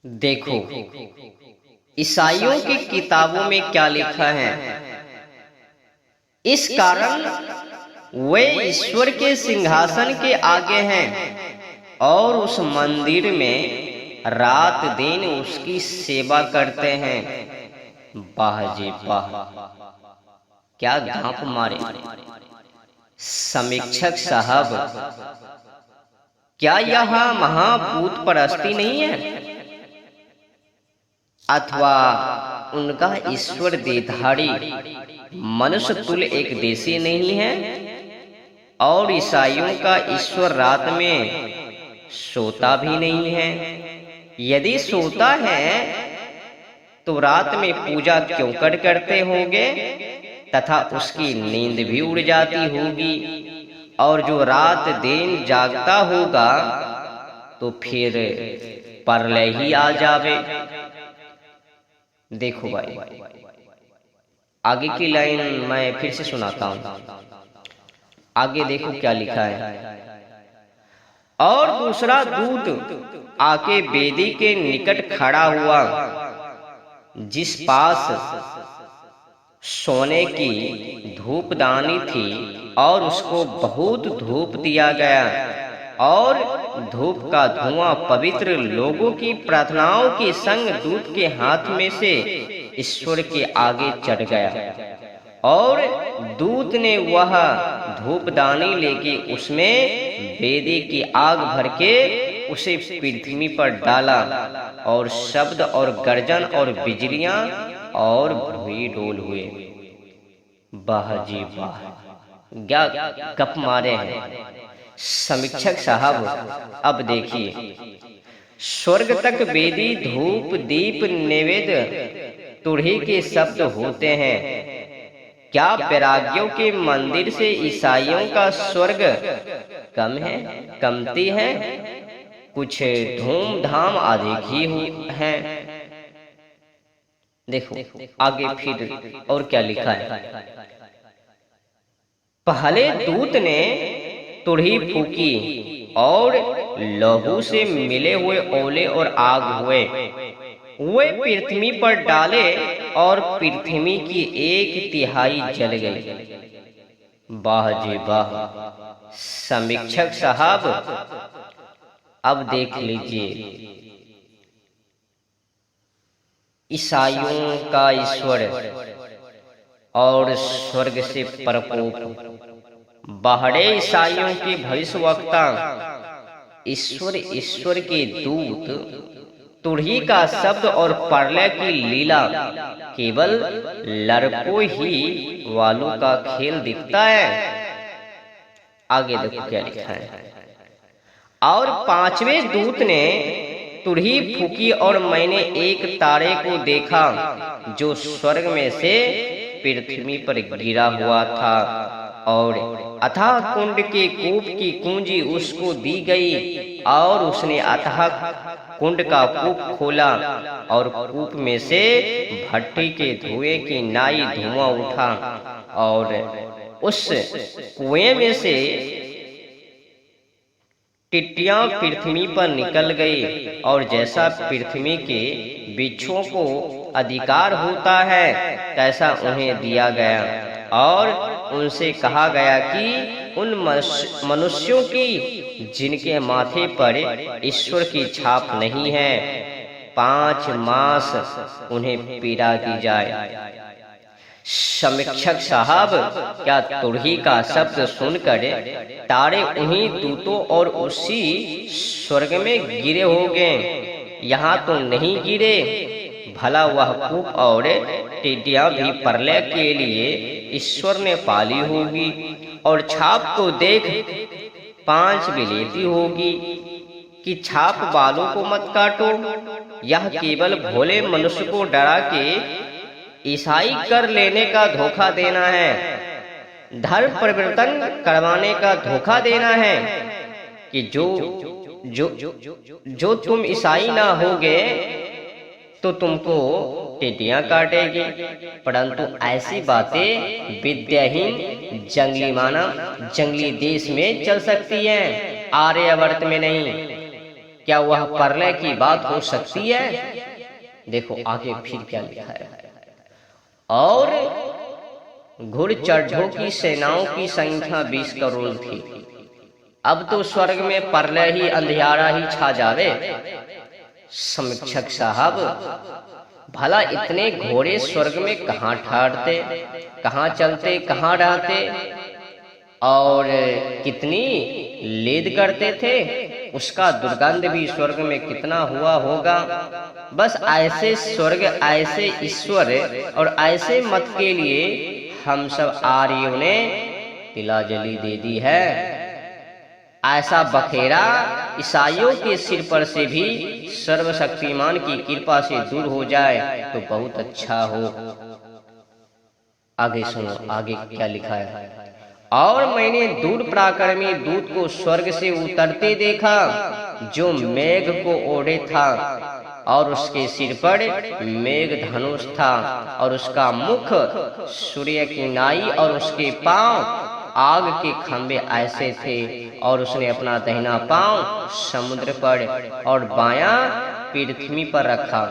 देखो, ईसाइयों की किताबों में क्या लिखा है। इस कारण वे ईश्वर के सिंहासन के आगे हैं और उस मंदिर में रात दिन उसकी सेवा करते हैं। वाह जी वाह, क्या घाप मारे समीक्षक साहब। क्या यह महाभूत परस्ती नहीं है, अथवा उनका ईश्वर देधारी मनुष्य तुल्य एक देशी नहीं है? और ईसाइयों का ईश्वर रात में सोता भी नहीं है। यदि सोता है तो रात में पूजा क्यों करते होंगे, तथा उसकी नींद भी उड़ जाती होगी। और जो रात दिन जागता होगा तो फिर परलय ही आ जावे। देखो भाई, आगे की लाइन मैं फिर से सुनाता हूं। आगे देखो क्या लिखा है। और दूसरा दूत आके वेदी के निकट खड़ा हुआ, जिस पास सोने की धूपदानी थी, और उसको बहुत धूप दिया गया, और धूप का धुआं पवित्र लोगों की प्रार्थनाओं के संग दूत के हाथ में से ईश्वर के आगे चढ़ गया। और दूत ने वह धूपदानी लेके उसमें वेदी की आग भर के उसे पृथ्वी पर डाला, और शब्द और गर्जन और बिजलियां और भूमि डोल हुए। वाह जी वाह, क्या गप मारे हैं समीक्षक साहब। अब देखिए, स्वर्ग तक वेदी धूप दीप नैवेद्य तुरही के शब्द होते हैं। क्या वैराग्यों के मंदिर से ईसाइयों का स्वर्ग कम है, कमती है? कुछ धूमधाम अधिक ही है। देखो आगे फिर और क्या लिखा है। पहले दूत ने तुरही फूकी, और लहू से मिले हुए ओले और आग हुए, वे पृथ्वी पर डाले, और पृथ्वी की 1/3 जल गई। वाह जी वाह समीक्षक साहब। अब देख लीजिए, ईसाइयों का ईश्वर और स्वर्ग से परकोप। बाहरे ईसाइयों के भविष्यवक्ता ईश्वर के दूत तुरही का शब्द और परलय की लीला केवल लड़कों ही वालों का खेल दिखता है। आगे देखो क्या लिखा है। और 5वें दूत ने तुरही फूकी, और मैंने एक तारे को देखा जो स्वर्ग में से पृथ्वी पर गिरा हुआ था, और अथाह कुंड के कूप की कुंजी उसको दी गई, और उसने अथाह कुंड का कूप खोला, और कूप में से भट्टी के धुएं की नाई धुआं उठा, और उस कुएं में से टिड्डियां पृथ्वी पर निकल गई, और जैसा पृथ्वी के वृक्षों को अधिकार होता है तैसा उन्हें दिया गया। और उनसे कहा गया कि उन मनुष्यों की जिनके माथे पर ईश्वर की छाप नहीं है, 5 मास उन्हें पीड़ा दी जाए। समीक्षक साहब, क्या तुरही का शब्द सुनकर तारे उन्हीं दूतों और उसी स्वर्ग में गिरे होंगे? यहाँ तो नहीं गिरे। भला वह कूप और टिड्डियां भी परलय के लिए ईश्वर ने पाली होगी, और छाप को देख 5 बिलेती होगी कि छाप बालों को मत काटो। यह केवल भोले मनुष्य को डरा के ईसाई कर लेने का धोखा देना है, धर्म परिवर्तन करवाने का धोखा देना है, कि जो तुम ईसाई ना होगे तो तुमको टिड्डियां काटेगी। परंतु ऐसी बातें विद्याहीन जंगली मानव जंगली देश में चल सकती हैं, आर्यावर्त में नहीं। क्या वह प्रलय की बात हो सकती है? देखो आगे फिर क्या लिखा है। और घुड़चढ़ों की सेनाओं की संख्या 20 करोड़ थी। अब तो स्वर्ग में प्रलय ही अंधियारा ही छा जावे। समीक्षक साहब, भला इतने घोड़े स्वर्ग में कहाँ ठहरते, कहाँ चलते, कहाँ रहते और कितनी लेद करते थे? उसका दुर्गंध भी स्वर्ग में कितना हुआ होगा। बस ऐसे स्वर्ग, ऐसे ईश्वर और ऐसे मत के लिए हम सब आर्यों ने तिलांजलि दे दी है। ऐसा बखेरा ईसाइयों के सिर पर से भी सर्वशक्तिमान की कृपा से दूर हो जाए तो बहुत अच्छा हो। आगे सुनो, आगे क्या लिखा है। और मैंने दूर पराक्रमी दूत को स्वर्ग से उतरते देखा, जो मेघ को ओढ़े था और उसके सिर पर मेघ धनुष था और उसका मुख सूर्य की नाई और उसके पांव आग के खंभे ऐसे थे। और उसने अपना दाहिना पांव समुद्र पर और बायां पृथ्वी पर रखा।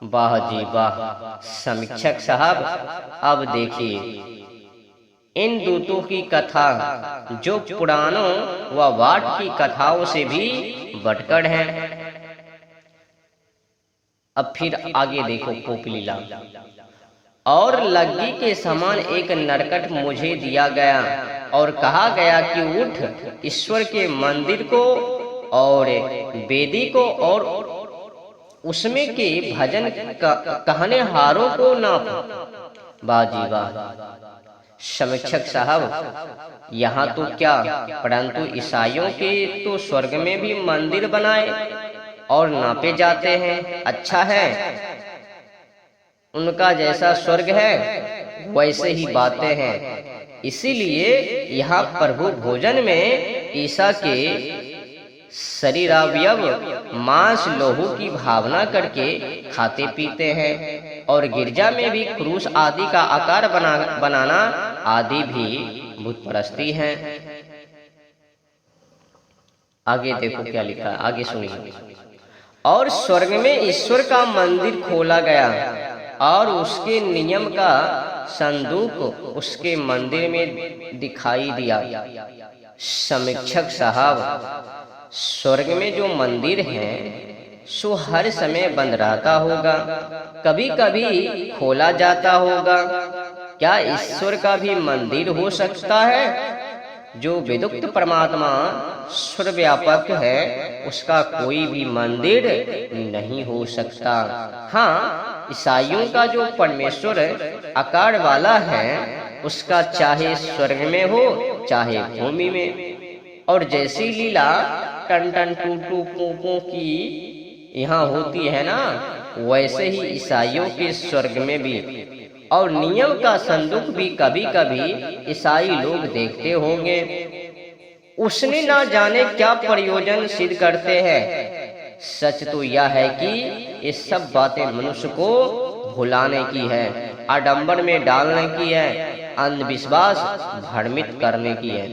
वाह जी वाह। समीक्षक साहब, अब देखिए इन दूतों की कथा जो पुराणों व वाट की कथाओं से भी बढ़कर है। अब फिर आगे देखो कोपलीला। और लग्गी के समान एक नरकट मुझे दिया गया और कहा गया कि उठ ईश्वर के मंदिर को और वेदी को और उसमें के भजन कहने हारों को नाप। बाजी वाह। समीक्षक साहब, यहाँ तो क्या, परंतु ईसाइयों के तो स्वर्ग में भी मंदिर बनाए और नापे जाते हैं। अच्छा है, उनका जैसा स्वर्ग है वैसे ही बातें हैं। इसीलिए यहाँ प्रभु भोजन में ईसा के शरीरावयव मांस लोहू की भावना करके खाते पीते हैं। और गिरजा में भी क्रूस आदि का आकार बनाना आदि भी भूत परस्ती है। आगे देखो क्या लिखा है, आगे सुनिए। और स्वर्ग में ईश्वर का मंदिर खोला गया और उसके नियम का संदूक उसके मंदिर में दिखाई दिया। समीक्षक साहब, स्वर्ग में जो मंदिर है सो हर समय बंद रहता होगा, कभी कभी खोला जाता होगा। क्या ईश्वर का भी मंदिर हो सकता है? जो विदुक्त परमात्मा सर्वव्यापक है उसका कोई भी मंदिर नहीं हो सकता। हाँ, ईसाइयों का जो परमेश्वर आकार वाला है उसका चाहे स्वर्ग में हो चाहे भूमि में। और जैसी लीला टन टन टू टू पोपों की यहाँ होती है ना, वैसे ही ईसाइयों के स्वर्ग में भी। और नियम का संदूक भी कभी कभी ईसाई लोग देखते होंगे। उसने ना जाने क्या प्रयोजन सिद्ध करते हैं। सच तो यह है कि ये सब बातें मनुष्य को भुलाने की है, आडंबर में डालने की है, अंधविश्वास भ्रमित करने की है।